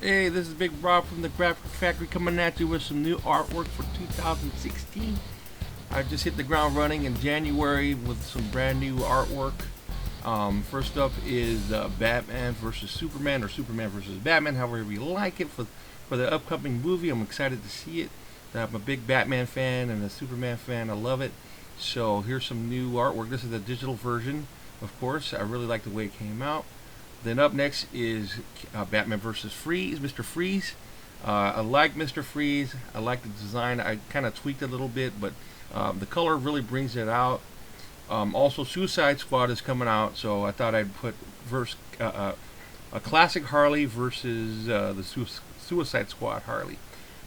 Hey, this is Big Rob from the Graphic Factory coming at you with some new artwork for 2016. I just hit the ground running in January with some brand new artwork. First up is Batman versus Superman, or Superman versus Batman, however you like it, for the upcoming movie. I'm excited to see it. I'm a big Batman fan and a Superman fan. I love it. So here's some new artwork. This is the digital version, of course. I really like the way it came out. Then up next is Batman versus Freeze, Mr. Freeze. I like Mr. Freeze. I like the design. I kind of tweaked it a little bit, but the color really brings it out. Also, Suicide Squad is coming out, so I thought I'd put a classic Harley versus the Suicide Squad Harley.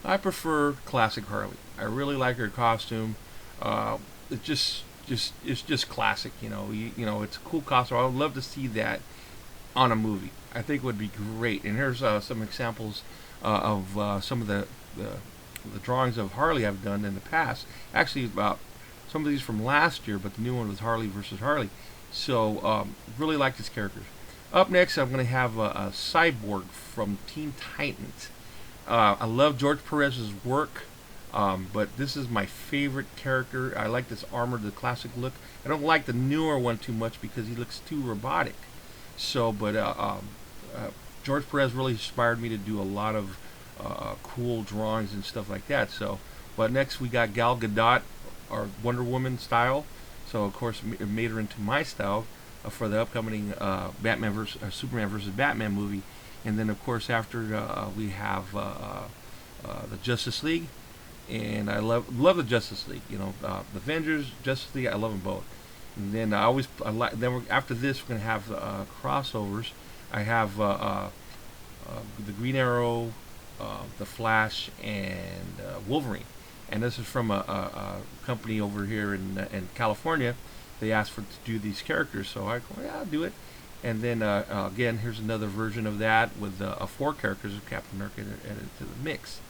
I prefer classic Harley. I really like her costume. It it's just classic. It's a cool costume. I would love to see that on a movie. I think would be great. And here's some examples of some of the drawings of Harley I've done in the past. Actually, about some of these from last year, but the new one was Harley versus Harley. So really like these characters. Up next, I'm going to have a Cyborg from Teen Titans. I love George Perez's work, but this is my favorite character. I like this armor, the classic look. I don't like the newer one too much because he looks too robotic. So, but George Perez really inspired me to do a lot of cool drawings and stuff like that. So, but next we got Gal Gadot, our Wonder Woman style. So, of course, it made her into my style for the upcoming Batman versus Superman versus Batman movie. And then, of course, after we have the Justice League, and I love the Justice League. The Avengers, Justice League, I love them both. And then after this we're gonna have crossovers. I have the Green Arrow, the Flash, and Wolverine. And this is from a company over here in California. They asked for to do these characters, so I go, yeah, I'll do it. And then again, here's another version of that with 4 characters of Captain America added to the mix.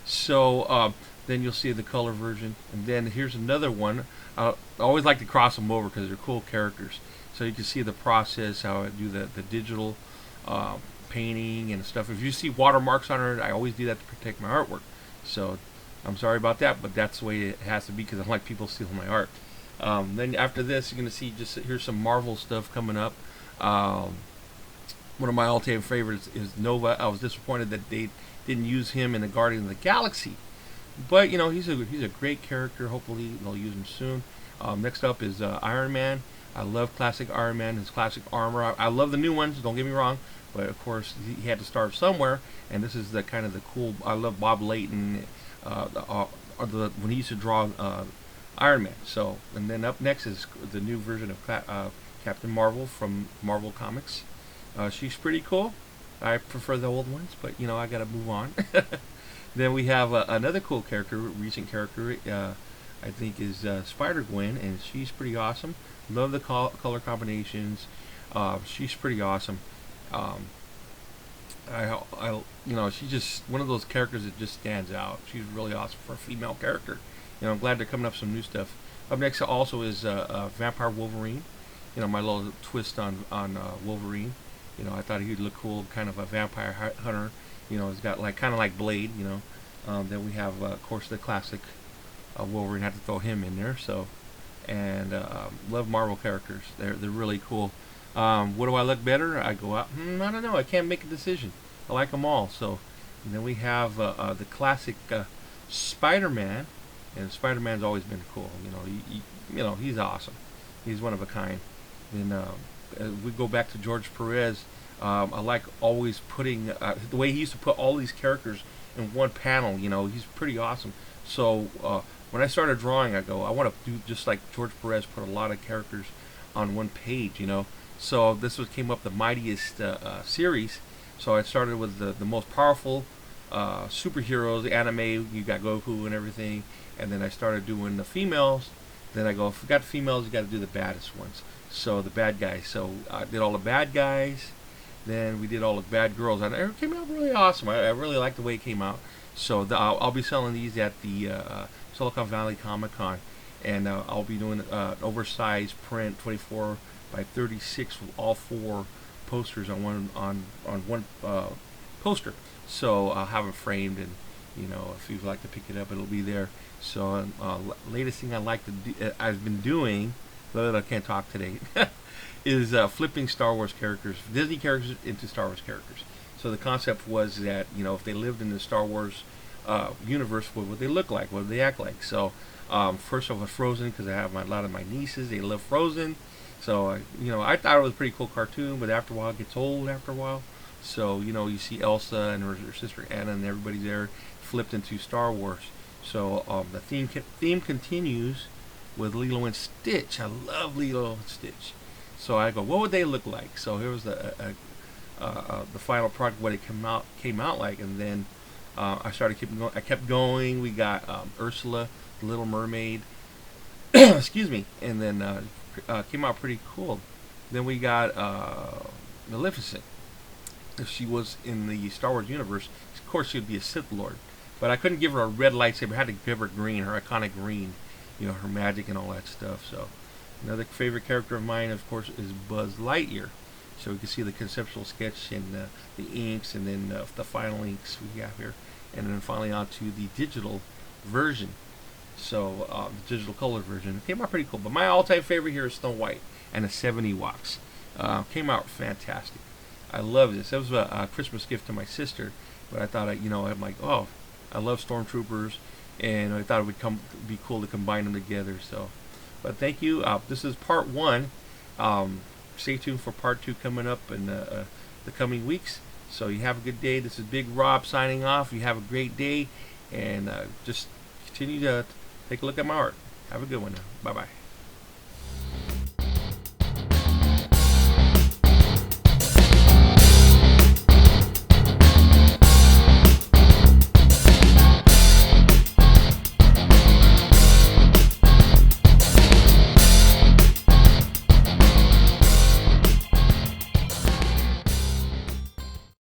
So then you'll see the color version, and then here's another one. I always like to cross them over because they're cool characters. So you can see the process, how I do the digital painting and stuff. If you see watermarks on it, I always do that to protect my artwork. So I'm sorry about that, but that's the way it has to be because I don't like people stealing my art. Then after this, you're going to see here's some Marvel stuff coming up. One of my all-time favorites is Nova. I was disappointed that they didn't use him in the Guardian of the Galaxy, but he's a great character. Hopefully they'll use him soon. Next up is Iron Man. I love classic Iron Man, his classic armor. I love the new ones. Don't get me wrong, but of course he had to start somewhere, and this is the kind of the cool. I love Bob Layton, when he used to draw Iron Man. So, and then up next is the new version of Captain Marvel from Marvel Comics. She's pretty cool. I prefer the old ones, but I gotta move on. Then we have another cool character, recent character, I think is Spider-Gwen, and she's pretty awesome. Love the color combinations. She's pretty awesome. She's just one of those characters that just stands out. She's really awesome for a female character. I'm glad they're coming up with some new stuff. Up next also is Vampire Wolverine. My little twist on Wolverine. I thought he'd look cool, kind of a vampire hunter. He's got kind of like Blade. Then we have, of course, the classic Wolverine. Had to throw him in there. So, and love Marvel characters. They're really cool. What do I like better? I go out. I don't know. I can't make a decision. I like them all. So, and then we have the classic Spider-Man, and Spider-Man's always been cool. He's awesome. He's one of a kind. Then we go back to George Perez. I like always putting the way he used to put all these characters in one panel. He's pretty awesome. So when I started drawing, I go, I want to do just like George Perez, put a lot of characters on one page. So this came up the mightiest series. So I started with the most powerful superheroes, the anime. You got Goku and everything, and then I started doing the females. Then I go, if we got females, you got to do the baddest ones. So the bad guys. So I did all the bad guys. Then we did all the bad girls, and it came out really awesome. I really like the way it came out. So I'll be selling these at the Silicon Valley Comic Con, and I'll be doing an oversized print, 24 by 36, with all 4 posters on one poster. So I'll have it framed, and if you'd like to pick it up, it'll be there. So latest thing I've been doing, but I can't talk today, is flipping Star Wars characters, Disney characters into Star Wars characters. So the concept was that if they lived in the Star Wars universe, what would they look like? What would they act like? So first off, was Frozen, because I have a lot of my nieces, they love Frozen. So I thought it was a pretty cool cartoon, but after a while, it gets old after a while. So you see Elsa and her sister Anna and everybody there flipped into Star Wars. So the theme continues with Lilo and Stitch. I love Lilo and Stitch. So I go, what would they look like? So here was the final product, what it came out like, and then I kept going. We got Ursula, the Little Mermaid, excuse me, and then came out pretty cool. Then we got Maleficent. If she was in the Star Wars universe, of course she would be a Sith Lord. But I couldn't give her a red lightsaber. I had to give her green, her iconic green, her magic and all that stuff. So another favorite character of mine, of course, is Buzz Lightyear. So we can see the conceptual sketch and the inks, and then the final inks we have here, and then finally onto the digital version. So the digital color version, it came out pretty cool. But my all-time favorite here is Snow White and the 70 Walks. Came out fantastic. I love this. That was a Christmas gift to my sister. But I thought, I'm like, oh, I love Stormtroopers, and I thought it would be cool to combine them together. So, but thank you. This is part 1. Stay tuned for part 2 coming up in the coming weeks. So you have a good day. This is Big Rob signing off. You have a great day, and just continue to take a look at my art. Have a good one now. Bye-bye.